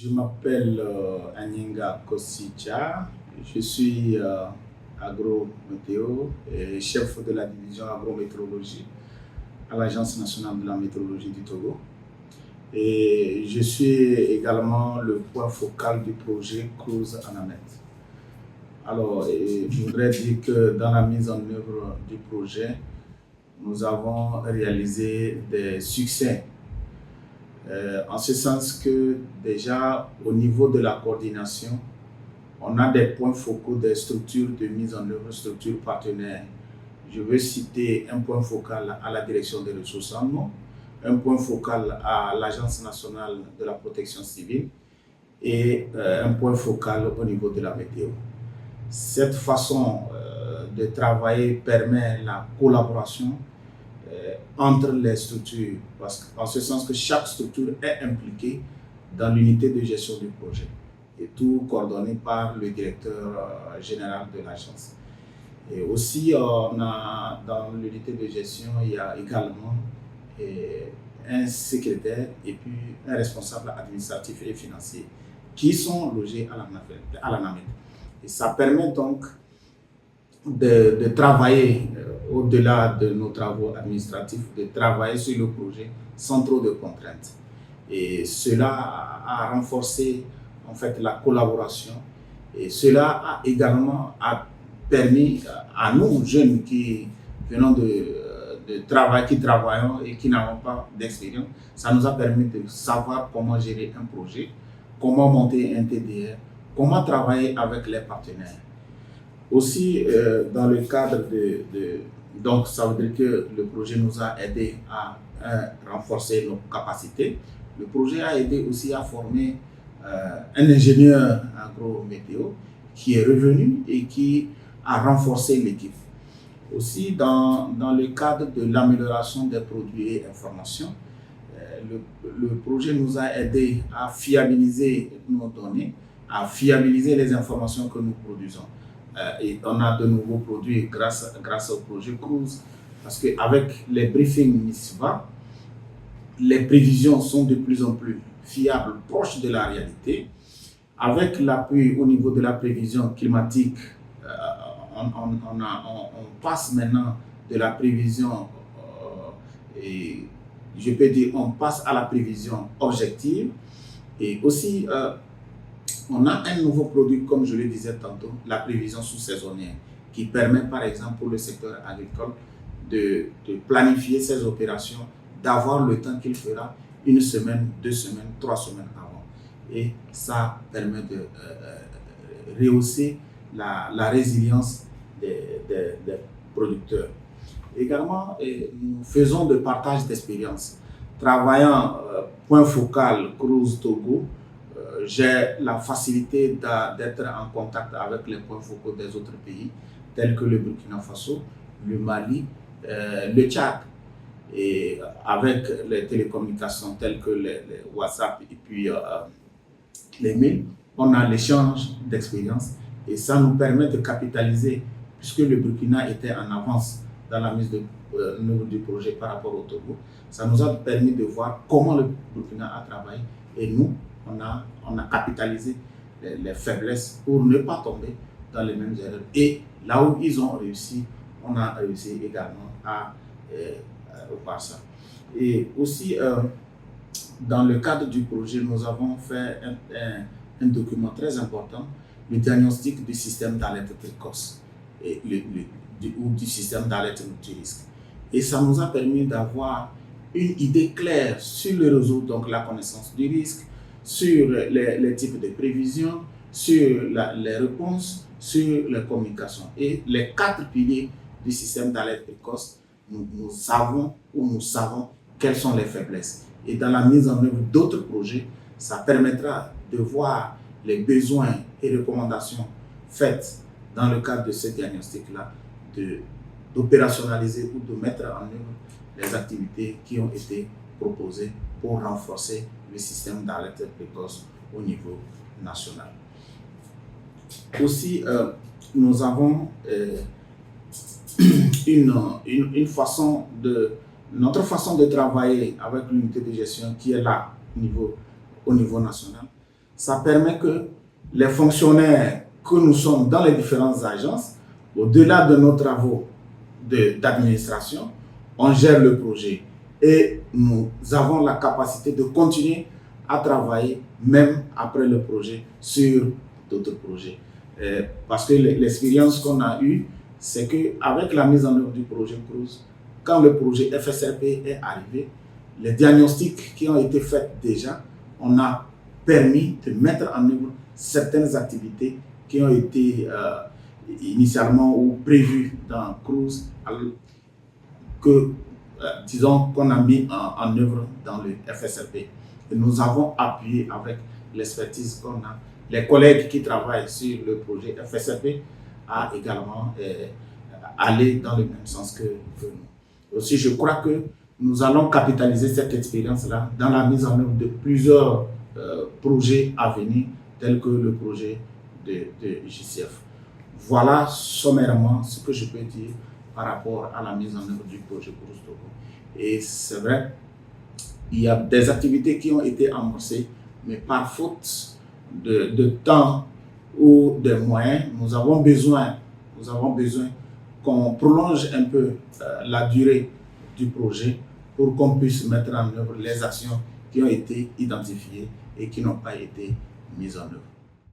Je m'appelle Anyinga Kosicha. Je suis agrométéo et chef de la division agrométéorologie à l'Agence nationale de la météorologie du Togo. Et je suis également le point focal du projet Cruise Anamet. Alors, je voudrais dire que dans la mise en œuvre du projet, nous avons réalisé des succès. En ce sens que déjà au niveau de la coordination, on a des points focaux des structures de mise en œuvre, structures partenaires. Je veux citer un point focal à la direction des ressources en eau, un point focal à l'Agence nationale de la protection civile et un point focal au niveau de la météo. Cette façon de travailler permet la collaboration entre les structures, en ce sens que chaque structure est impliquée dans l'unité de gestion du projet et tout coordonné par le directeur général de l'agence. Et aussi, dans l'unité de gestion, il y a également un secrétaire et puis un responsable administratif et financier qui sont logés à la NAMED. Et ça permet donc de travailler au-delà de nos travaux administratifs, de travailler sur le projet sans trop de contraintes. Et cela a renforcé en fait la collaboration et cela a également permis à nous, jeunes qui venons de travail, qui travaillons et qui n'avons pas d'expérience, ça nous a permis de savoir comment gérer un projet, comment monter un TDR, comment travailler avec les partenaires. Aussi, dans le cadre donc, ça veut dire que le projet nous a aidé à renforcer nos capacités. Le projet a aidé aussi à former un ingénieur agrométéo qui est revenu et qui a renforcé l'équipe. Aussi, dans le cadre de l'amélioration des produits et informations, le projet nous a aidé à fiabiliser nos données, à fiabiliser les informations que nous produisons. Et on a de nouveaux produits grâce au projet Cruise, parce qu'avec les briefings MISVA, les prévisions sont de plus en plus fiables, proches de la réalité. Avec l'appui au niveau de la prévision climatique, on passe maintenant de la prévision, et je peux dire, on passe à la prévision objective. Et aussi, on a un nouveau produit, comme je le disais tantôt, la prévision sous-saisonnière, qui permet par exemple pour le secteur agricole de planifier ses opérations, d'avoir le temps qu'il fera une semaine, 2 semaines, 3 semaines avant. Et ça permet de rehausser la résilience des producteurs. Également, nous faisons de partage d'expériences. Travaillant point focal Cruise Togo, j'ai la facilité d'être en contact avec les points focaux des autres pays, tels que le Burkina Faso, le Mali, le Tchad. Et avec les télécommunications telles que les WhatsApp et puis les mails, on a l'échange d'expériences et ça nous permet de capitaliser, puisque le Burkina était en avance dans la mise du projet par rapport au Togo. Ça nous a permis de voir comment le Burkina a travaillé et nous, on a capitalisé les faiblesses pour ne pas tomber dans les mêmes erreurs. Et là où ils ont réussi, on a réussi également à revoir ça. Et aussi, dans le cadre du projet, nous avons fait un document très important, le diagnostic du système d'alerte précoce ou du système d'alerte multirisque. Et ça nous a permis d'avoir une idée claire sur le réseau, donc la connaissance du risque, sur les types de prévisions, sur les réponses, sur les communications. Et les 4 piliers du système d'alerte précoce, nous savons quelles sont les faiblesses. Et dans la mise en œuvre d'autres projets, ça permettra de voir les besoins et recommandations faites dans le cadre de ce diagnostic-là, d'opérationnaliser ou de mettre en œuvre les activités qui ont été proposées pour renforcer le système d'alerte précoce au niveau national. Aussi, nous avons notre façon de travailler avec l'unité de gestion qui est là au niveau national. ça permet que les fonctionnaires que nous sommes dans les différentes agences, au-delà de nos travaux d'administration, on gère le projet et nous avons la capacité de continuer à travailler même après le projet sur d'autres projets. Parce que l'expérience qu'on a eue, c'est qu'avec la mise en œuvre du projet CROUS, quand le projet FSRP est arrivé, les diagnostics qui ont été faits déjà, on a permis de mettre en œuvre certaines activités qui ont été initialement ou prévues dans CROUS, disons qu'on a mis en œuvre dans le FSRP. Et nous avons appuyé avec l'expertise qu'on a. Les collègues qui travaillent sur le projet FSRP a également allé dans le même sens que nous. Aussi, je crois que nous allons capitaliser cette expérience-là dans la mise en œuvre de plusieurs projets à venir, tels que le projet de JCF. Voilà sommairement ce que je peux dire par rapport à la mise en œuvre du projet CROUS Togo. Et c'est vrai, il y a des activités qui ont été amorcées, mais par faute de temps ou de moyens, nous avons besoin qu'on prolonge un peu la durée du projet pour qu'on puisse mettre en œuvre les actions qui ont été identifiées et qui n'ont pas été mises en œuvre.